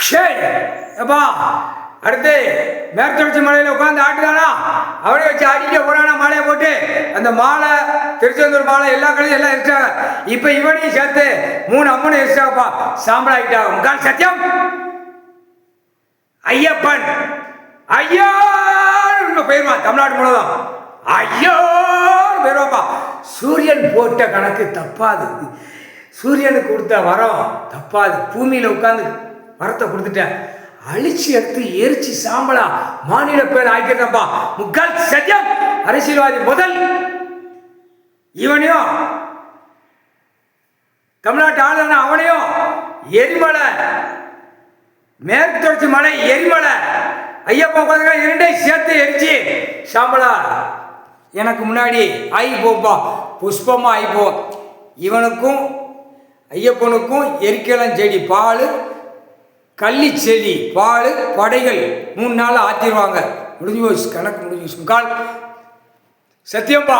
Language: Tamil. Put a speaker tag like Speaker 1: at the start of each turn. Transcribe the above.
Speaker 1: சரி எப்பா அடுத்து மேற்தொடர்ச்சி மலையில் உட்காந்து ஆட்டுதானா அவனே வச்சு ஆடிட்டு போனானா மாலையை போட்டு அந்த மாலை திருச்செந்தூர் மாலை எல்லா கடையும் எல்லாம் எரிச்சாங்க. இப்போ இவனையும் சேர்த்து 3 அம்மனும் எரிச்சாங்கப்பா. சாம்பல் ஆகிட்டாங்க. முக்கால் சத்தியம் ஐயப்பன் ஐயோ போயிருவான். தமிழ்நாடு மூலதான் ஐயோ போயிருவாப்பா. சூரியன் போட்ட கணக்கு தப்பாது. சூரியனுக்கு கொடுத்த வரம் தப்பாது. பூமியில் உட்காந்து வரத்தை கொடுத்துட்டேன். அழிச்சு எடுத்து எரிச்சு சாம்பலா மாநில பேர் ஆக்கிட்டப்பா. முக்கால் சத்தியம் அரசியல்வாதி முதல் இவனையும் தமிழ்நாட்டு ஆளுநர் அவனையும் எரிமலை மேற்கு தொடர்ச்சி மலை எரிமலை ஐயப்பா உட்காந்து இரண்டை சேர்த்து எரிச்சு சாம்பலா எனக்கு முன்னாடி ஆகி போப்பா. புஷ்பமா ஆகிப்போ. இவனுக்கும் ஐயப்பனுக்கும் எரிக்கலாம் செடி பால் கள்ளி செடி பால் படைகள் 3 நாள் ஆத்திடுவாங்க. முடிஞ்சு போச்சு கணக்கு முடிஞ்சு போச்சு. முக்கால் சத்தியம்பா.